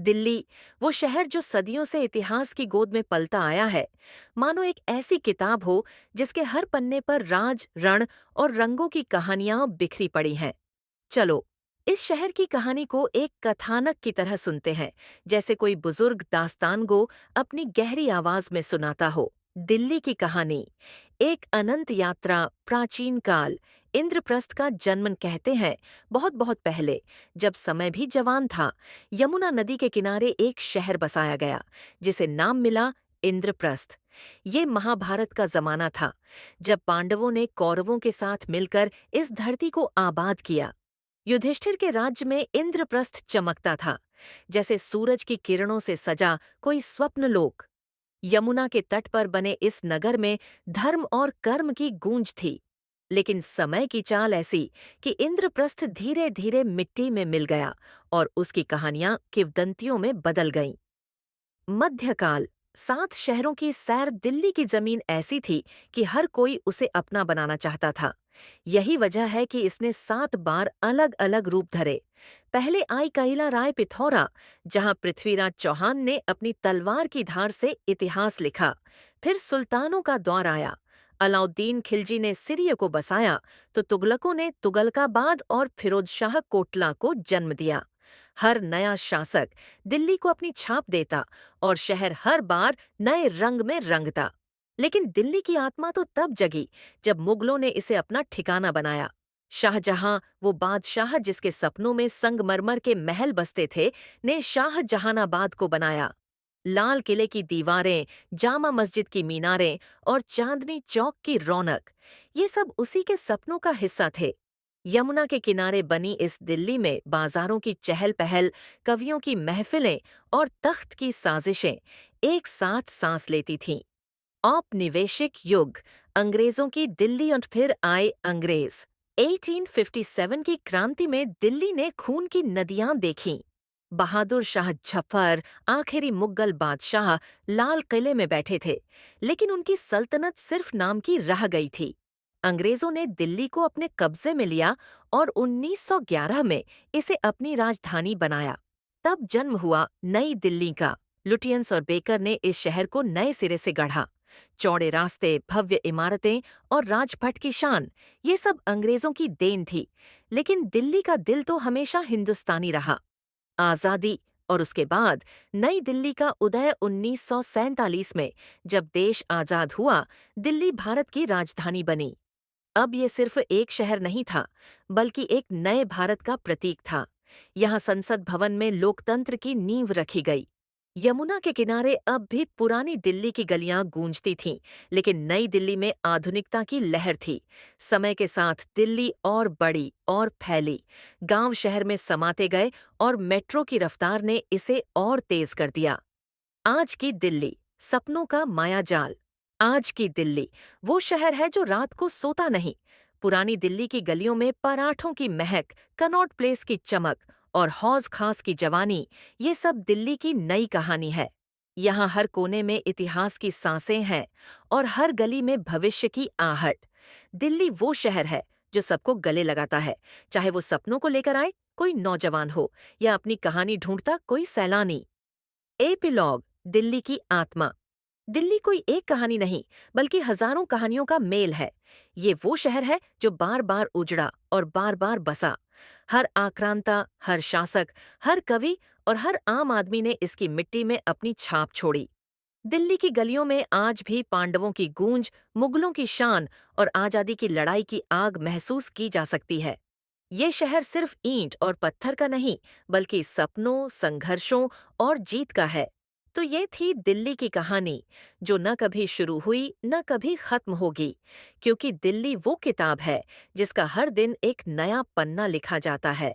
दिल्ली, वो शहर जो सदियों से इतिहास की गोद में पलता आया है, मानो एक ऐसी किताब हो जिसके हर पन्ने पर राज, रण और रंगों की कहानियां बिखरी पड़ी हैं। चलो, इस शहर की कहानी को एक कथानक की तरह सुनते हैं, जैसे कोई बुजुर्ग दास्तान गो अपनी गहरी आवाज में सुनाता हो। दिल्ली की कहानी। एक अनंत यात्रा, प्राचीन काल। इंद्रप्रस्थ का जन्म कहते हैं बहुत बहुत पहले, जब समय भी जवान था। यमुना नदी के किनारे एक शहर बसाया गया, जिसे नाम मिला इंद्रप्रस्थ। ये महाभारत का जमाना था, जब पांडवों ने कौरवों के साथ मिलकर इस धरती को आबाद किया। युधिष्ठिर के राज्य में इंद्रप्रस्थ चमकता था, जैसे सूरज की किरणों से सजा कोई स्वप्न लोक। यमुना के तट पर बने इस नगर में धर्म और कर्म की गूंज थी। लेकिन समय की चाल ऐसी कि इंद्रप्रस्थ धीरे धीरे मिट्टी में मिल गया और उसकी कहानियां किंवदंतियों में बदल गईं। मध्यकाल। 7 शहरों की सैर दिल्ली की जमीन ऐसी थी कि हर कोई उसे अपना बनाना चाहता था। यही वजह है कि इसने 7 बार अलग अलग रूप धरे। पहले आई कैला राय पिथौरा, जहां पृथ्वीराज चौहान ने अपनी तलवार की धार से इतिहास लिखा। फिर सुल्तानों का दौर आया। अलाउद्दीन खिलजी ने सिरिय को बसाया, तो तुगलकों ने तुगलकाबाद और फिरोज शाह कोटला को जन्म दिया। हर नया शासक दिल्ली को अपनी छाप देता और शहर हर बार नए रंग में रंगता। लेकिन दिल्ली की आत्मा तो तब जगी जब मुगलों ने इसे अपना ठिकाना बनाया। शाहजहां, वो बादशाह जिसके सपनों में संगमरमर के महल बसते थे, ने शाहजहानाबाद को बनाया। लाल किले की दीवारें, जामा मस्जिद की मीनारें और चांदनी चौक की रौनक, ये सब उसी के सपनों का हिस्सा थे। यमुना के किनारे बनी इस दिल्ली में बाजारों की चहल पहल, कवियों की महफिलें और तख्त की साजिशें एक साथ सांस लेती थीं। औपनिवेशिक युग। अंग्रेजों की दिल्ली और फिर आए अंग्रेज। 1857 की क्रांति में दिल्ली ने खून की नदियां देखीं। बहादुर शाह जफर, आखिरी मुगल बादशाह, लाल किले में बैठे थे, लेकिन उनकी सल्तनत सिर्फ नाम की रह गई थी। अंग्रेजों ने दिल्ली को अपने कब्जे में लिया और 1911 में इसे अपनी राजधानी बनाया। तब जन्म हुआ नई दिल्ली का। लुटियंस और बेकर ने इस शहर को नए सिरे से गढ़ा। चौड़े रास्ते, भव्य इमारतें और राजपथ की शान, ये सब अंग्रेजों की देन थी। लेकिन दिल्ली का दिल तो हमेशा हिंदुस्तानी रहा। आज़ादी और उसके बाद नई दिल्ली का उदय 1947 में, जब देश आजाद हुआ, दिल्ली भारत की राजधानी बनी। अब ये सिर्फ एक शहर नहीं था, बल्कि एक नए भारत का प्रतीक था। यहाँ संसद भवन में लोकतंत्र की नींव रखी गई। यमुना के किनारे अब भी पुरानी दिल्ली की गलियां गूंजती थीं, लेकिन नई दिल्ली में आधुनिकता की लहर थी। समय के साथ दिल्ली और बड़ी और फैली। गांव शहर में समाते गए और मेट्रो की रफ्तार ने इसे और तेज कर दिया। आज की दिल्ली, सपनों का मायाजाल। आज की दिल्ली, वो शहर है जो रात को सोता नहीं। पुरानी दिल्ली की गलियों में पराठों की महक, कनॉट प्लेस की चमक और हौज खास की जवानी, ये सब दिल्ली की नई कहानी है। यहाँ हर कोने में इतिहास की सांसें हैं और हर गली में भविष्य की आहट। दिल्ली वो शहर है जो सबको गले लगाता है, चाहे वो सपनों को लेकर आए कोई नौजवान हो या अपनी कहानी ढूंढता कोई सैलानी। एपिलॉग। दिल्ली की आत्मा। दिल्ली कोई एक कहानी नहीं, बल्कि हजारों कहानियों का मेल है। ये वो शहर है जो बार बार उजड़ा और बार बार बसा। हर आक्रांता, हर शासक, हर कवि और हर आम आदमी ने इसकी मिट्टी में अपनी छाप छोड़ी। दिल्ली की गलियों में आज भी पांडवों की गूंज, मुगलों की शान और आजादी की लड़ाई की आग महसूस की जा सकती है। ये शहर सिर्फ ईंट और पत्थर का नहीं, बल्कि सपनों, संघर्षों और जीत का है। तो ये थी दिल्ली की कहानी, जो न कभी शुरू हुई न कभी खत्म होगी, क्योंकि दिल्ली वो किताब है जिसका हर दिन एक नया पन्ना लिखा जाता है।